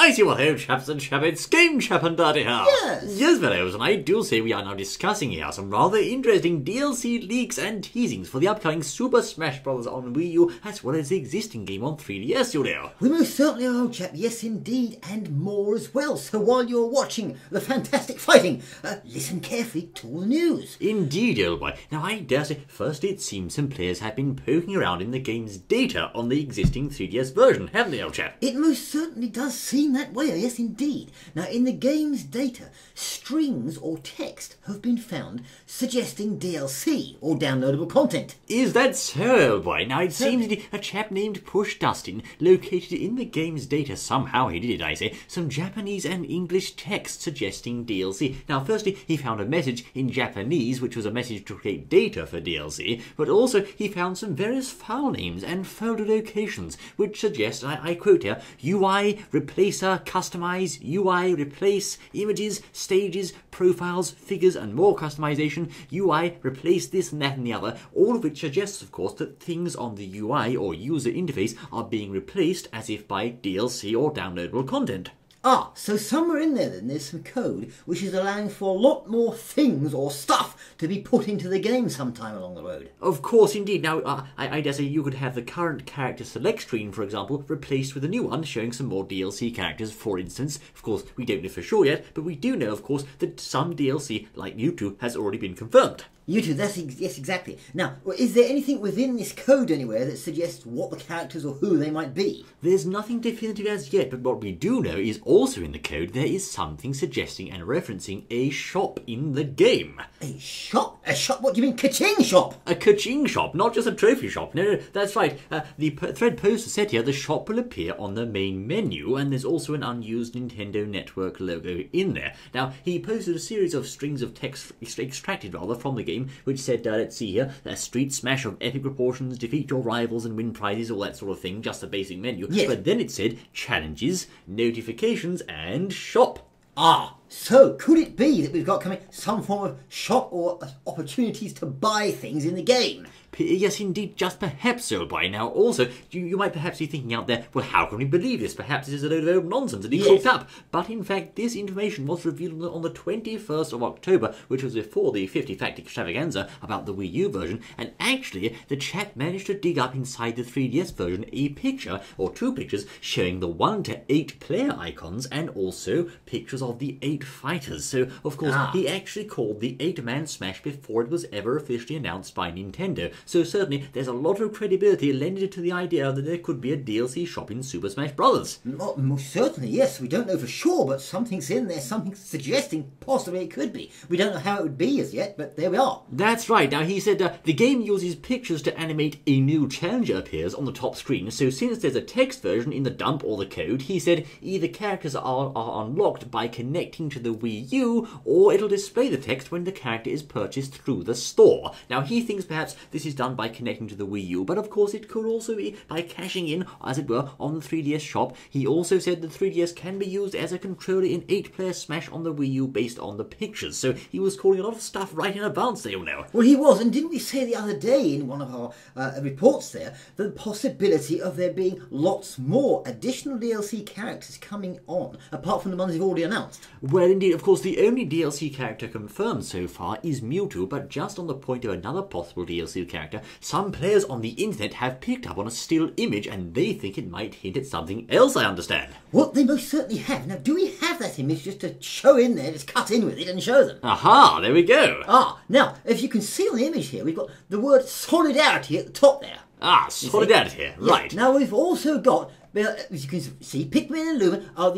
Righty, well, ho, chaps and chappets, Game Chap and Dirty here. Yes, fellows, and I do say we are now discussing here some rather interesting DLC leaks and teasings for the upcoming Super Smash Bros. On Wii U, as well as the existing game on 3DS, you know. We most certainly are, old chap, yes indeed, and more as well. So while you're watching the fantastic fighting, listen carefully to all the news. Indeed, old boy. Now, I dare say, firstly, it seems some players have been poking around in the game's data on the existing 3DS version, haven't they, old chap? It most certainly does seem that way, yes indeed. Now, in the game's data, strings or text have been found suggesting DLC or downloadable content. Is that so, old boy? Now, it seems that a chap named Push Dustin located in the game's data, somehow he did it, I say, some Japanese and English text suggesting DLC. Now, firstly, he found a message in Japanese, which was a message to create data for DLC, but also he found some various file names and folder locations, which suggest, I quote here, UI, replacer, customize, UI, replace, images, stages, profiles, figures, and more customization, UI, replace this and that and the other, all of which suggests, of course, that things on the UI or user interface are being replaced as if by DLC or downloadable content. Ah, so somewhere in there then there's some code which is allowing for a lot more things or stuff to be put into the game sometime along the road. Of course, indeed. Now, I dare say you could have the current character select screen, for example, replaced with a new one showing some more DLC characters, for instance. Of course, we don't know for sure yet, but we do know, of course, that some DLC, like Mewtwo, has already been confirmed. Mewtwo, yes, exactly. Now, is there anything within this code anywhere that suggests what the characters or who they might be? There's nothing definitive as yet, but what we do know is also in the code there is something suggesting and referencing a shop in the game. A shop? A shop? What do you mean, ka-ching shop? A ka-ching shop, not just a trophy shop. No, that's right. The thread poster said here the shop will appear on the main menu, and there's also an unused Nintendo Network logo in there. Now, he posted a series of strings of text extracted from the game, which said, let's see here, a street smash of epic proportions, defeat your rivals and win prizes, all that sort of thing, just a basic menu. Yes. But then it said challenges, notifications, and shop. Ah, so could it be that we've got coming some form of shop or opportunities to buy things in the game? Yes, indeed, just perhaps, old boy. Now, also, you might perhaps be thinking out there, well, how can we believe this? Perhaps this is a load of old nonsense and he cooked up. But in fact, this information was revealed on the 21st of October, which was before the 50-fact extravaganza about the Wii U version, and actually, the chap managed to dig up inside the 3DS version a picture, or two pictures, showing the 1 to 8 player icons, and also pictures of the 8 fighters. So, of course, he actually called the 8-man smash before it was ever officially announced by Nintendo. So certainly, there's a lot of credibility lended to the idea that there could be a DLC shop in Super Smash Bros. Most certainly, yes. We don't know for sure, but something's in there, something suggesting possibly it could be. We don't know how it would be as yet, but there we are. That's right. Now, he said the game uses pictures to animate a new challenger appears on the top screen, so since there's a text version in the dump or the code, he said either characters are unlocked by connecting to the Wii U, or it'll display the text when the character is purchased through the store. Now, he thinks perhaps this is done by connecting to the Wii U, but of course it could also be by cashing in, as it were, on the 3DS shop. He also said the 3DS can be used as a controller in 8-player Smash on the Wii U based on the pictures, so he was calling a lot of stuff right in advance there, you know. Well, he was, and didn't we say the other day in one of our reports there, the possibility of there being lots more additional DLC characters coming on, apart from the ones they've already announced? Well, indeed, of course, the only DLC character confirmed so far is Mewtwo, but just on the point of another possible DLC character, some players on the internet have picked up on a still image and they think it might hint at something else, I understand. Well, they most certainly have. Now, do we have that image just to show in there, just cut in with it and show them? Aha, there we go. Now, if you can see on the image here, we've got the word solidarity at the top there. Solidarity, right. Now, we've also got, as you can see, Pikmin and Lumen are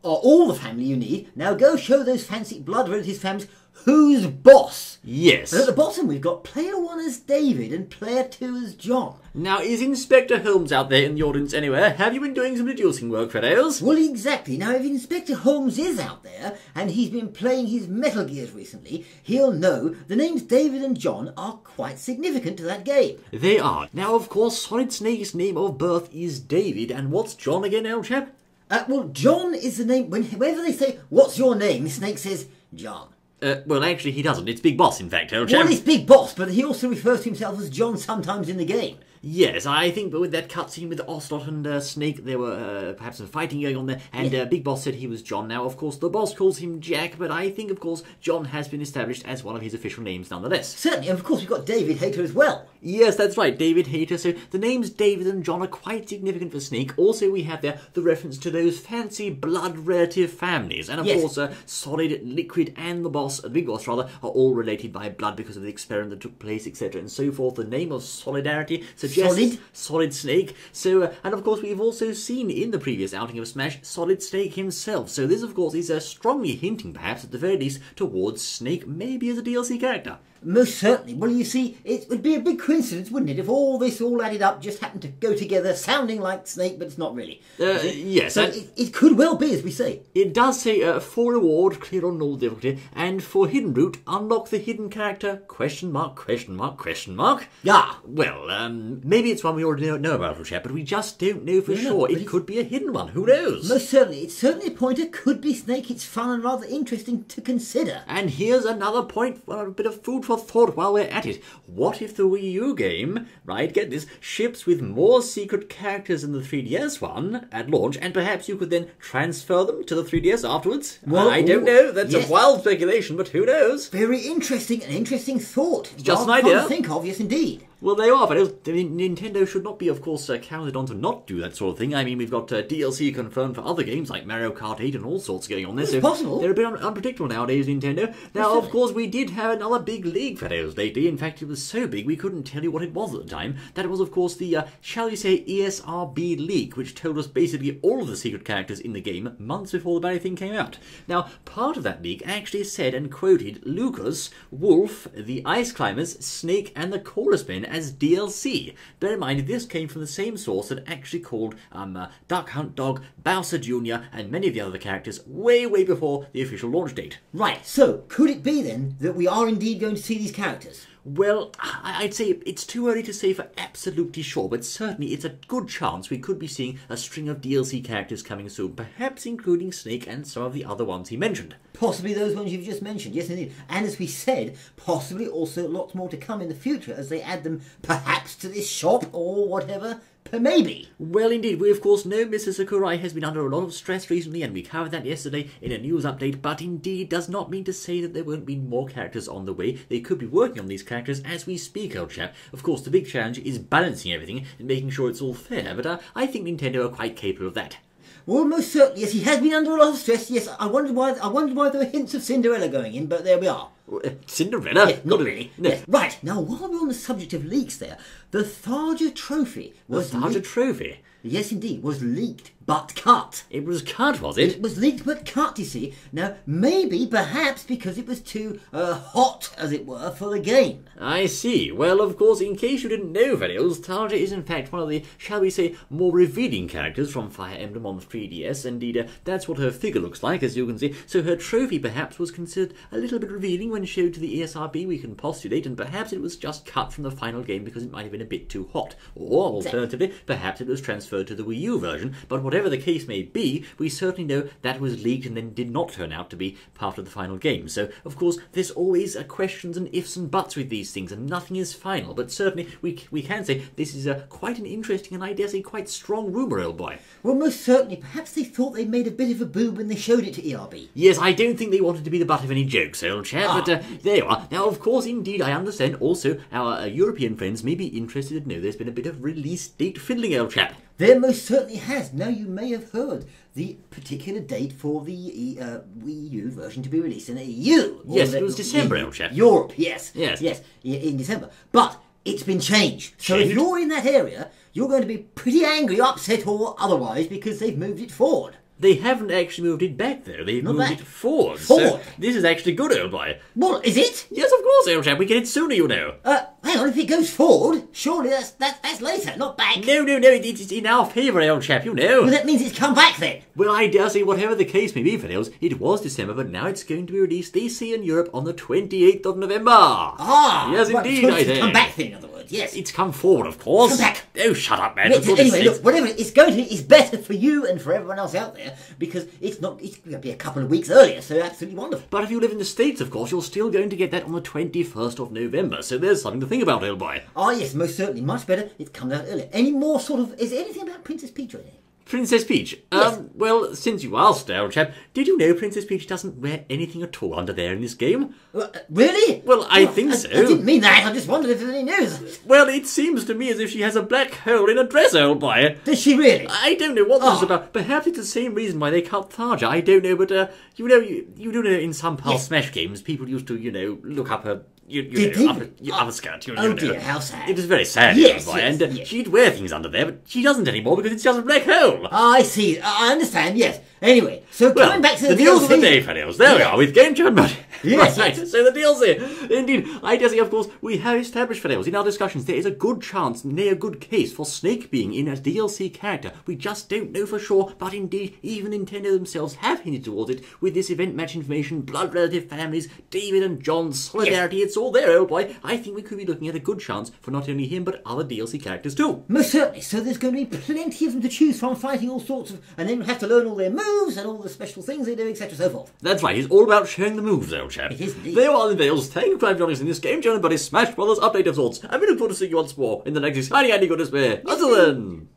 all the family you need. Now, go show those fancy blood relatives families who's boss. Yes. And at the bottom, we've got player 1 as David and player 2 as John. Now, is Inspector Holmes out there in the audience anywhere? Have you been doing some deducing work, Freddos? Well, exactly. Now, if Inspector Holmes is out there, and he's been playing his Metal Gears recently, he'll know the names David and John are quite significant to that game. They are. Now, of course, Solid Snake's name of birth is David, and what's John again, old chap? Well, John is the name. Whenever they say, "What's your name?" Snake says, "John." Well, actually, he doesn't. It's Big Boss, in fact, old chap. Well, he's Big Boss, but he also refers to himself as John sometimes in the game. Yes, I think but with that cutscene with Ocelot and Snake, there were perhaps some fighting going on there, and Big Boss said he was John. Now, of course, the boss calls him Jack, but I think, of course, John has been established as one of his official names nonetheless. Certainly, and of course we've got David Hayter as well. Yes, that's right, David Hayter. So the names David and John are quite significant for Snake. Also, we have there the reference to those fancy blood relative families, and of course, Solid, Liquid, and the boss, the Big Boss rather, are all related by blood because of the experiment that took place, etc., and so forth. The name of Solidarity suggests Solid Snake. So, and of course, we've also seen in the previous outing of Smash Solid Snake himself. So this, of course, is strongly hinting, perhaps at the very least, towards Snake maybe as a DLC character. Most certainly. Well, you see, it would be a big coincidence, wouldn't it, if all this all added up just happened to go together, sounding like Snake, but it's not really. Yes. So it could well be, as we say. It does say, for reward, clear on all difficulty, and for hidden route, unlock the hidden character, question mark, question mark, question mark. Yeah. Well, maybe it's one we already know about, little chap, but we just don't know for sure. It could be a hidden one. Who knows? Most certainly. It's certainly a pointer. Could be Snake. It's fun and rather interesting to consider. And here's another point for a bit of food for thought while we're at it. What if the Wii U game, right, get this, ships with more secret characters than the 3DS one at launch, and perhaps you could then transfer them to the 3DS afterwards? Well, I don't know. That's a wild speculation, but who knows? Very interesting, an interesting thought. Just an idea. To think of, yes indeed. Well, they are, but Nintendo should not be, of course, counted on to not do that sort of thing. I mean, we've got DLC confirmed for other games like Mario Kart 8 and all sorts going on there. It's possible. They're a bit unpredictable nowadays, Nintendo. Now, of course, we did have another big leak for those lately. In fact, it was so big we couldn't tell you what it was at the time. That was, of course, the, shall we say, ESRB leak, which told us basically all of the secret characters in the game months before the very thing came out. Now, part of that leak actually said and quoted Lucas, Wolf, the Ice Climbers, Snake, and the Chorus Men as DLC. Bear in mind, this came from the same source that actually called Duck Hunt Dog, Bowser Jr., and many of the other characters way before the official launch date. Right, so could it be then that we are indeed going to see these characters? Well, I'd say it's too early to say for absolutely sure, but certainly it's a good chance we could be seeing a string of DLC characters coming soon, perhaps including Snake and some of the other ones he mentioned. Possibly those ones you've just mentioned, yes indeed. And as we said, possibly also lots more to come in the future as they add them perhaps to this shop or whatever. Maybe. Well, indeed. We, of course, know Mr. Sakurai has been under a lot of stress recently, and we covered that yesterday in a news update, but indeed does not mean to say that there won't be more characters on the way. They could be working on these characters as we speak, old chap. Of course, the big challenge is balancing everything and making sure it's all fair, but I think Nintendo are quite capable of that. Well, most certainly, yes, he has been under a lot of stress. Yes, I wondered why there were hints of Cinderella going in, but there we are. Cinderella? Yes, not really. No. Yes. Right, now while we're on the subject of leaks there, the Tharja Trophy was Trophy? Yes, indeed, was leaked, but cut. It was cut, was it? It was leaked, but cut, you see. Now, maybe, perhaps, because it was too hot, as it were, for the game. I see. Well, of course, in case you didn't know, Velios, Tharja is in fact one of the, shall we say, more revealing characters from Fire Emblem on the 3DS. Indeed, that's what her figure looks like, as you can see. So her trophy, perhaps, was considered a little bit revealing when showed to the ESRB, we can postulate, and perhaps it was just cut from the final game because it might have been a bit too hot. Or, alternatively, perhaps it was transferred to the Wii U version, but whatever the case may be, we certainly know that was leaked and then did not turn out to be part of the final game. So, of course, there's always questions and ifs and buts with these things, and nothing is final, but certainly we can say this is quite an interesting and, I dare say, quite strong rumour, old boy. Well, most certainly. Perhaps they thought they made a bit of a boob when they showed it to ERB. Yes, I don't think they wanted to be the butt of any jokes, old chap, but there you are. Now, of course, indeed, I understand also our European friends may be interested to know there's been a bit of release date fiddling, old chap. There most certainly has. Now, you may have heard the particular date for the Wii U version to be released in the EU. Yes, it was December, old chap. Europe, yes. Yes. Yes, in December. But it's been changed. So if you're in that area, you're going to be pretty angry, upset or otherwise because they've moved it forward. They haven't actually moved it back, though. They've moved it forward. So this is actually good, old boy. Well, is it? Yes, of course, old chap. We get it sooner, you know. Hang on. If it goes forward, surely that's later, not back. No. It's in our favour, old chap, you know. Well, that means it's come back, then. Well, I dare say, whatever the case may be, Fiddles, it was December, but now it's going to be released, they say, in Europe on the 28th of November. Yes, indeed, I say. It's come back, then, in other words, yes. It's come forward, of course. Come back. Oh, shut up, man. Anyway, look, whatever it's going to be, it's better for you and for everyone else out there, because it's going to be a couple of weeks earlier, so absolutely wonderful. But if you live in the States, of course, you're still going to get that on the 21st of November, so there's something to think think about, old boy? Ah, yes, most certainly. Much better. It's come out earlier. Any more sort of... Is there anything about Princess Peach or anything? Princess Peach? Yes. Well, since you asked, old chap, did you know Princess Peach doesn't wear anything at all under there in this game? Really? Well, I think so. I didn't mean that. I just wondered if there's any news. Well, it seems to me as if she has a black hole in her dress, old boy. Does she really? I don't know what this is about. Perhaps it's the same reason why they cut Tharja. I don't know, but you do know in some past Smash games, people used to, look up her... upper skirt. Oh dear, how sad. It was very sad, Yes, boy, yes, and yes. she'd wear things under there, but she doesn't anymore because it's just a black hole. I see. I understand, yes. Anyway, so Well, coming back to the news of the DLC. day, fellows. There we are with Game Chat Buddy. Yes, right, yes. so the DLC. Indeed, I dare say, of course, we have established, fellows, in our discussions, there is a good chance, nay, a good case for Snake being in a DLC character. We just don't know for sure, but indeed, even Nintendo themselves have hinted towards it with this event match information, blood relative families, David and John's solidarity. It's all there, old boy. I think we could be looking at a good chance for not only him, but other DLC characters too. Most certainly. So there's going to be plenty of them to choose from, fighting all sorts of... And then we'll have to learn all their moves and all the special things they do, etc. so forth. That's right, it's all about showing the moves, old chap. It is indeed. There you are, the Vales. Thank you for joining us in this Game Chat Buddy Smash Brothers update of sorts. And we look forward to seeing you once more in the next exciting Andy Goodness Bear. Until then...